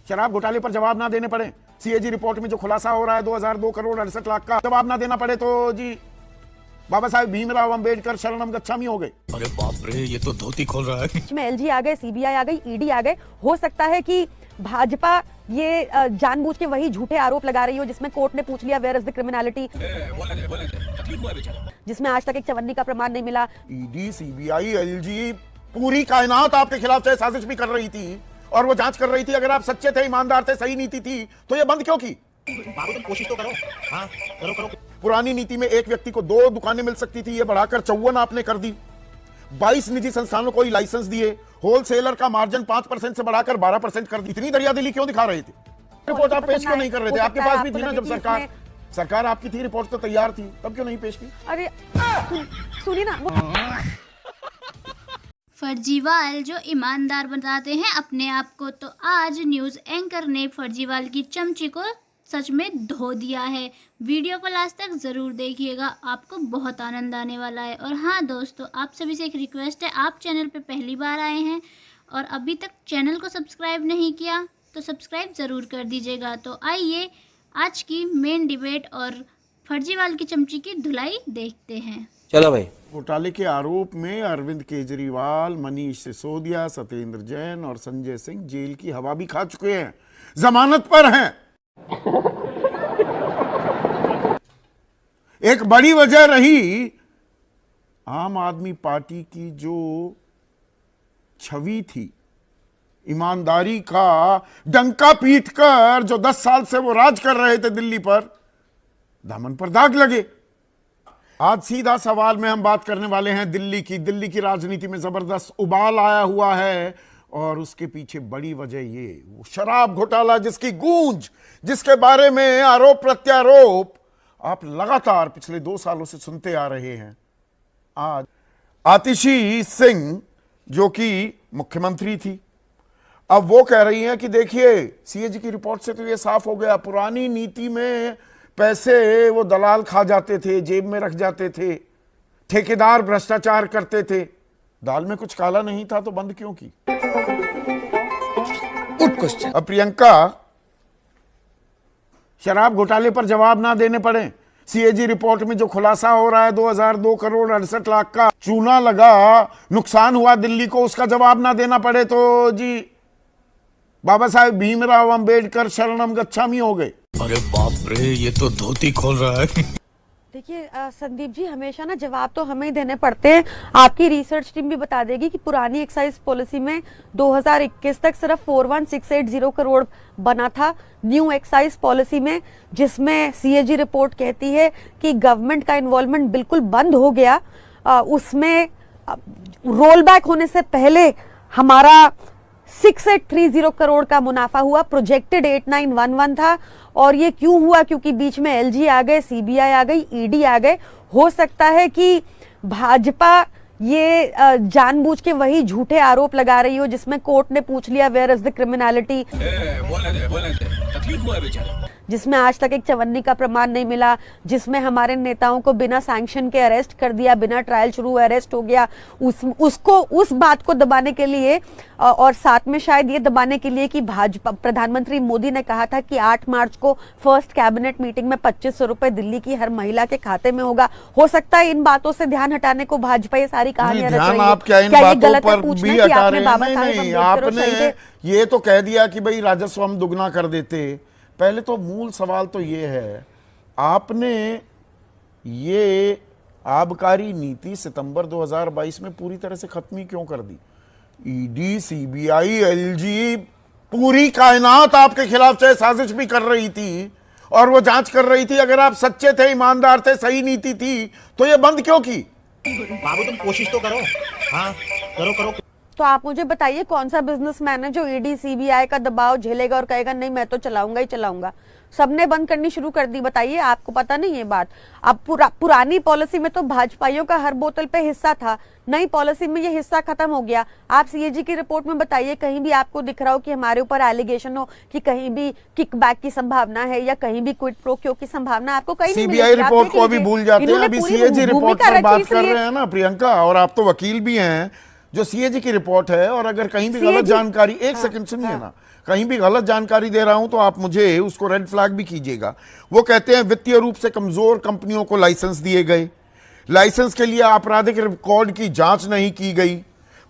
शराब घोटाले पर जवाब ना देने पड़े, सीएजी रिपोर्ट में जो खुलासा हो रहा है 2002 करोड़ 68 लाख का, जवाब ना देना पड़े तो जी बाबा साहेब भीमराव अंबेडकर शरणम गच्छामि हो गए। अरे बाप रे, ये तो धोती खोल रहा है। इसमें एलजी आ गए, सीबीआई आ गई, ईडी आ गए। हो सकता है कि भाजपा ये जानबूझ के वही झूठे आरोप लगा रही हो जिसमें कोर्ट ने पूछ लिया वेयर इज द क्रिमिनलिटी, जिसमें आज तक एक चवन्नी का प्रमाण नहीं मिला। ईडी, सीबीआई, एलजी, पूरी कायनात आपके खिलाफ चाहे साजिश भी कर रही थी और वो जांच कर रही थी। अगर आप सच्चे थे, ईमानदार थे, सही नीति थी तो ये बंद क्यों की? तुम कोशिश तो करो। हाँ, करो। पुरानी नीति में एक व्यक्ति को 2 दुकानें मिल सकती थी, ये बढ़ाकर 54 आपने कर दी। 22 निजी संस्थानों को लाइसेंस दिए, होलसेलर का मार्जिन 5% से बढ़ाकर 12% कर दी। इतनी दरियादिली क्यों दिखा रहे थे? रिपोर्ट आप पेश क्यों नहीं कर रहे थे? आपके पास भी थी ना, जब सरकार आपकी थी, रिपोर्ट तो तैयार थी, तब क्यों नहीं पेश की? अरे सुनिए ना, फर्जीवाल जो ईमानदार बताते हैं अपने आप को, तो आज न्यूज़ एंकर ने फर्जीवाल की चमची को सच में धो दिया है। वीडियो को लास्ट तक ज़रूर देखिएगा, आपको बहुत आनंद आने वाला है। और हाँ दोस्तों, आप सभी से एक रिक्वेस्ट है, आप चैनल पे पहली बार आए हैं और अभी तक चैनल को सब्सक्राइब नहीं किया तो सब्सक्राइब ज़रूर कर दीजिएगा। तो आइए आज की मेन डिबेट और फर्जीवाल की चमची की धुलाई देखते हैं। चलो भाई। घोटाले के आरोप में अरविंद केजरीवाल, मनीष सिसोदिया, सत्येंद्र जैन और संजय सिंह जेल की हवा भी खा चुके हैं, जमानत पर हैं। एक बड़ी वजह रही आम आदमी पार्टी की जो छवि थी, ईमानदारी का डंका पीटकर जो 10 साल से वो राज कर रहे थे दिल्ली पर, दामन पर दाग लगे। आज सीधा सवाल में हम बात करने वाले हैं दिल्ली की राजनीति में जबरदस्त उबाल आया हुआ है और उसके पीछे बड़ी वजह ये वो शराब घोटाला, जिसकी गूंज, जिसके बारे में आरोप प्रत्यारोप आप लगातार पिछले 2 सालों से सुनते आ रहे हैं। आज आतिशी सिंह जो कि मुख्यमंत्री थी, अब वो कह रही हैं कि देखिए सीएजी की रिपोर्ट से तो ये साफ हो गया, पुरानी नीति में पैसे वो दलाल खा जाते थे, जेब में रख जाते थे, ठेकेदार भ्रष्टाचार करते थे, दाल में कुछ काला नहीं था तो बंद क्यों की? Good question. अब प्रियंका, शराब घोटाले पर जवाब ना देने पड़े, सीएजी रिपोर्ट में जो खुलासा हो रहा है 2002 करोड़ 68 लाख का चूना लगा, नुकसान हुआ दिल्ली को, उसका जवाब ना देना पड़े तो जी बाबा साहेब भीमराव अंबेडकर शरणम गच्छामि हो गए। अरे बाप रे, ये तो धोती खोल रहा है। देखिए संदीप जी, हमेशा ना जवाब तो हमें ही देने पड़ते हैं। आपकी रिसर्च टीम भी बता देगी कि पुरानी एक्साइज पॉलिसी में 2021 तक सिर्फ 41,680 करोड़ बना था न्यू एक्साइज पॉलिसी में, जिसमें सीएजी रिपोर्ट कहती है कि गवर्नमेंट का इन्वॉल्वमेंट बिल्कुल बंद हो गया। उसमें रोल बैक होने से पहले हमारा 6830 करोड़ का मुनाफा हुआ, प्रोजेक्टेड 8911 था। और ये क्यों हुआ? क्योंकि बीच में एलजी आ गए, सीबीआई आ गई, ईडी आ गए। हो सकता है कि भाजपा ये जानबूझ के वही झूठे आरोप लगा रही हो जिसमें कोर्ट ने पूछ लिया वेयर इज द क्रिमिनलिटी, जिसमें आज तक एक चवन्नी का प्रमाण नहीं मिला, जिसमें हमारे नेताओं को बिना सैंक्शन के अरेस्ट कर दिया, बिना ट्रायल शुरू अरेस्ट हो गया। उस बात को दबाने के लिए और साथ में शायद ये दबाने के लिए कि भाजपा, प्रधानमंत्री मोदी ने कहा था कि 8 मार्च को फर्स्ट कैबिनेट मीटिंग में 2500 रुपए दिल्ली की हर महिला के खाते में होगा। हो सकता है इन बातों से ध्यान हटाने को भाजपा ये सारी कहानियां रच रही है। आप क्या इन बातों पर भी हटा रहे हैं? नहीं, आपने ये तो कह दिया कि भाई राजस्व हम दुगना कर देते। पहले तो मूल सवाल तो ये है, आपने ये आबकारी नीति सितंबर 2022 में पूरी तरह से खत्म ही क्यों कर दी? ईडी, सीबीआई, एलजी, पूरी कायनात आपके खिलाफ चाहे साजिश भी कर रही थी और वो जांच कर रही थी। अगर आप सच्चे थे, ईमानदार थे, सही नीति थी तो ये बंद क्यों की? बाबू तुम कोशिश तो करो। हाँ, करो। तो आप मुझे बताइए कौन सा बिजनेसमैन है जो ईडी सीबीआई का दबाव झेलेगा और कहेगा नहीं मैं तो चलाऊंगा ही चलाऊंगा? सबने बंद करनी शुरू कर दी। बताइए, आपको पता नहीं ये बात? अब पुरानी पॉलिसी में तो भाजपाइयों का हर बोतल पे हिस्सा था, नई पॉलिसी में ये हिस्सा खत्म हो गया। आप सीएजी की रिपोर्ट में बताइए कहीं भी आपको दिख रहा हो कि हमारे ऊपर एलिगेशन हो कि कहीं भी किकबैक की संभावना है या कहीं भी क्विड प्रो क्यो की संभावना आपको कहीं नहीं मिलेगी। सीबीआई रिपोर्ट को अभी भूल जाते हैं, अभी सीएजी रिपोर्ट पर बात कर रहे हैं ना प्रियंका, और आप तो वकील भी हैं। जो सीएजी की रिपोर्ट है, और अगर कहीं भी गलत CAG जानकारी, एक सेकंड सुनिए ना, कहीं भी गलत जानकारी दे रहा हूं तो आप मुझे उसको रेड फ्लैग भी कीजिएगा। वो कहते हैं वित्तीय रूप से कमजोर कंपनियों को लाइसेंस दिए गए, लाइसेंस के लिए आपराधिक रिकॉर्ड की जांच नहीं की गई,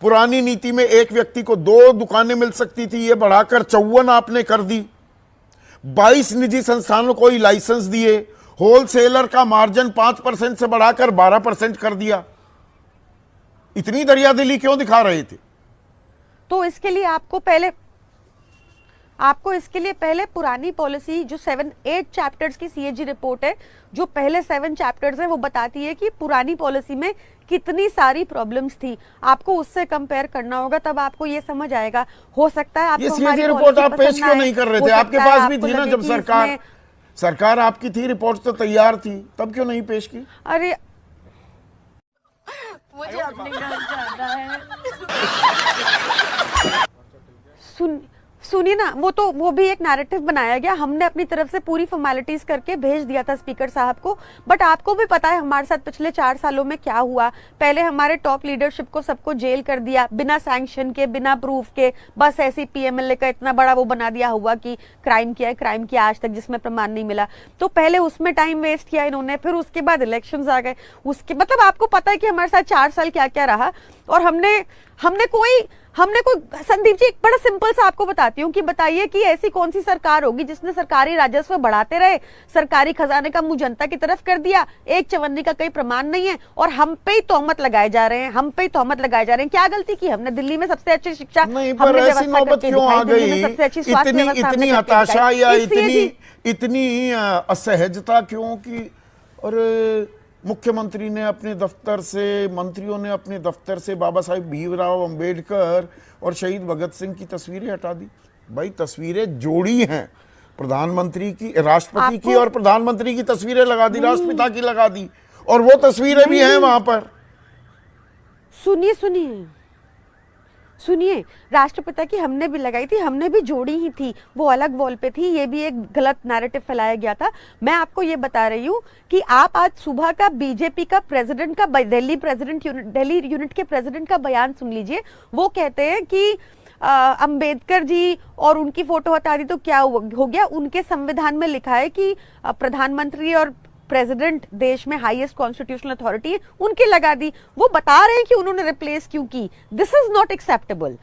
पुरानी नीति में एक व्यक्ति को 2 दुकानें मिल सकती थी, ये बढ़ाकर 54 आपने कर दी, 22 निजी संस्थानों को ही लाइसेंस दिए, होलसेलर का मार्जिन 5% से बढ़ाकर 12% कर दिया। इतनी दरियादिली क्यों दिखा रहे थे? तो इसके लिए इसके लिए पहले पुरानी पॉलिसी जो 7-8 चैप्टर्स की सीएजी रिपोर्ट है, जो पहले 7 चैप्टर्स है, वो बताती है कि पुरानी पॉलिसी में कितनी सारी प्रॉब्लम्स थी। आपको उससे कंपेयर करना होगा, तब आपको ये समझ आएगा। हो सकता है ये आपको सीएजी हमारी रिपोर्ट policy आप पेश पसंद क्यों ना नहीं आए, कर रहे हो थे? आपके सकता है पास भी आपको थी ना, लगे जब कि सरकार आपकी थी, रिपोर्ट तो तैयार थी, तब क्यों नहीं पेश की? अरे मुझे अपने घर जाना है। सुनिए ना, वो भी एक नैरेटिव बनाया गया। हमने अपनी तरफ से पूरी फॉर्मेलिटीज करके भेज दिया था स्पीकर साहब को, बट आपको भी पता है हमारे साथ पिछले 4 सालों में क्या हुआ। पहले हमारे टॉप लीडरशिप को सबको जेल कर दिया, बिना सैंक्शन के, बिना प्रूफ के, बस ऐसी पीएमएलए का इतना बड़ा वो बना दिया हुआ कि क्राइम किया आज तक जिसमें प्रमाण नहीं मिला। तो पहले उसमें टाइम वेस्ट किया इन्होंने, फिर उसके बाद इलेक्शंस आ गए, उसके मतलब आपको पता है कि हमारे साथ 4 साल क्या क्या रहा। और हमने कोई संदीप जी, एक बड़ा सिंपल सा आपको बताती हूँ कि बताइए कि ऐसी कौन सी सरकार होगी जिसने सरकारी राजस्व बढ़ाते रहे, सरकारी खजाने का मुंह जनता की तरफ कर दिया, एक चवन्नी का कोई प्रमाण नहीं है, और हम पे ही तोहमत लगाए जा रहे हैं। क्या गलती की हमने? दिल्ली में सबसे अच्छी शिक्षा नहीं, पर ऐसी नौबत क्यों आ गई? इतनी हताशा या इतनी असहजता क्यों? कि और मुख्यमंत्री ने अपने दफ्तर से, मंत्रियों ने अपने दफ्तर से बाबा साहेब भीमराव अंबेडकर और शहीद भगत सिंह की तस्वीरें हटा दी। भाई, तस्वीरें जोड़ी हैं, प्रधानमंत्री की, राष्ट्रपति की और प्रधानमंत्री की तस्वीरें लगा दी, राष्ट्रपिता की लगा दी, और वो तस्वीरें भी हैं वहां पर। सुनिए, राष्ट्रपिता की हमने भी लगाई थी, हमने भी जोड़ी ही थी, वो अलग वॉल पे थी। ये भी एक गलत नैरेटिव फैलाया गया था। मैं आपको ये बता रही हूँ कि आप आज सुबह का बीजेपी का प्रेसिडेंट का, दिल्ली यूनिट के प्रेसिडेंट का बयान सुन लीजिए। वो कहते हैं कि अंबेडकर जी और उनकी फोटो हटा दी तो क्या हो गया। उनके संविधान में लिखा है कि प्रधानमंत्री और प्रेसिडेंट देश में हाईएस्ट कॉन्स्टिट्यूशनल अथॉरिटी है, उनकी लगा दी। वो बता रहे हैं कि उन्होंने रिप्लेस क्यों की। This is not acceptable.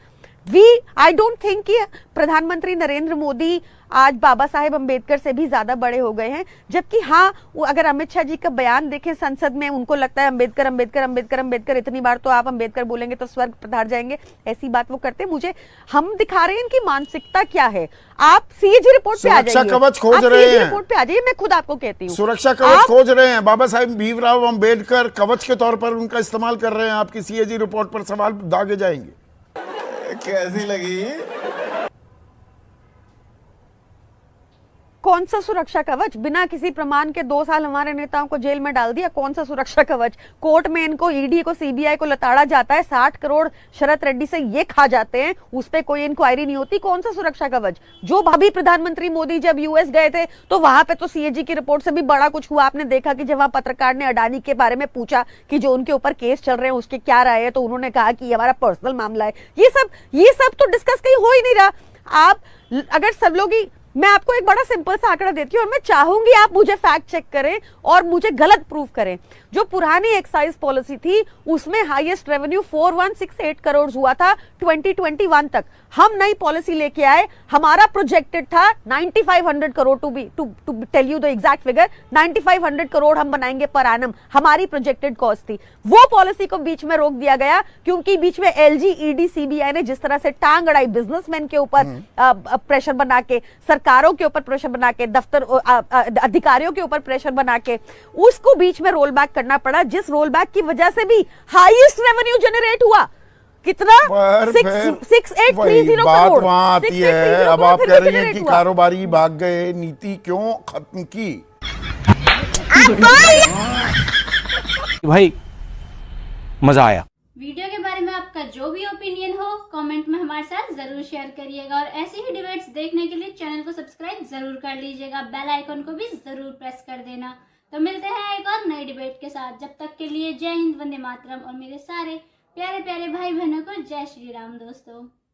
I don't think कि प्रधानमंत्री नरेंद्र मोदी आज बाबा साहेब अंबेडकर से भी ज्यादा बड़े हो गए हैं। जबकि हाँ, अगर अमित शाह जी का बयान देखें संसद में, उनको लगता है अंबेडकर अंबेडकर अंबेडकर अंबेडकर, इतनी बार तो आप अंबेडकर बोलेंगे तो स्वर्ग पधार जाएंगे, ऐसी बात वो करते हैं। हम दिखा रहे हैं इनकी मानसिकता क्या है। आप सीएजी रिपोर्ट पे आ जाइए, सुरक्षा कवच खोज रहे हैं, रिपोर्ट पे आ जाइए, मैं खुद आपको कहती हूँ सुरक्षा कवच खोज रहे हैं। बाबा साहेब भीमराव अंबेडकर कवच के तौर पर उनका इस्तेमाल कर रहे हैं। आपकी सीएजी रिपोर्ट पर सवाल दागे जाएंगे। कैसी लगी? कौन सा सुरक्षा कवच? बिना किसी प्रमाण के 2 साल हमारे नेताओं को जेल में डाल दिया। कौन सा सुरक्षा कवच? कोर्ट में इनको, ईडी को, सीबीआई को लताड़ा जाता है, 60 करोड़ शरद रेड्डी से ये खा जाते हैं, उस पर कोई इंक्वायरी नहीं होती। कौन सा सुरक्षा कवच? जो भाभी प्रधानमंत्री मोदी जब यूएस गए थे तो वहां पे तो सीएजी की रिपोर्ट से भी बड़ा कुछ हुआ। आपने देखा कि जब वहां पत्रकार ने अडानी के बारे में पूछा कि जो उनके ऊपर केस चल रहे हैं उसके क्या राय है, तो उन्होंने कहा कि हमारा पर्सनल मामला है। ये सब तो डिस्कस कहीं हो ही नहीं रहा। आप अगर सब लोग ही, मैं आपको एक बड़ा सिंपल सा आंकड़ा देती हूँ और मैं चाहूंगी आप मुझे फैक्ट चेक करें और मुझे गलत प्रूफ करें। जो पुरानी एक्साइज पॉलिसी थी उसमें हाईएस्ट रेवेन्यू 4168 करोड़ हुआ था 2021 तक। हम नई पॉलिसी लेके आए, हमारा प्रोजेक्टेड था 9500 crore, to tell you the exact figure, 9500 crore हम बनाएंगे पर एनम, हमारी प्रोजेक्टेड कॉस्ट थी। वो पॉलिसी को बीच में रोक दिया गया क्योंकि बीच में एलजी, ईडी, सीबीआई ने जिस तरह से टांग अड़ाई बिजनेसमैन के ऊपर प्रेशर बना के, सरकारों के ऊपर प्रेशर बना के, दफ्तर अधिकारियों के ऊपर प्रेशर बना के, उसको बीच में रोल बैक करना पड़ा, जिस रोल बैक की वजह से भी हाईएस्ट रेवेन्यू जनरेट हुआ। कितना? 6830 बात वहां आती है। अब आप कह रही हैं कि कारोबारी भाग गए, नीति क्यों खत्म की? भाई मजा आया। वीडियो के बारे में आपका जो भी ओपिनियन हो कमेंट में हमारे साथ जरूर शेयर करिएगा, और ऐसे ही डिबेट्स देखने के लिए चैनल को सब्सक्राइब जरूर कर लीजिएगा, बेल आइकन को भी जरूर प्रेस कर देना। तो मिलते हैं एक और नई डिबेट के साथ। जब तक के लिए जय हिंद, वंदे मातरम और मेरे सारे प्यारे प्यारे भाई बहनों को जय श्री राम दोस्तों।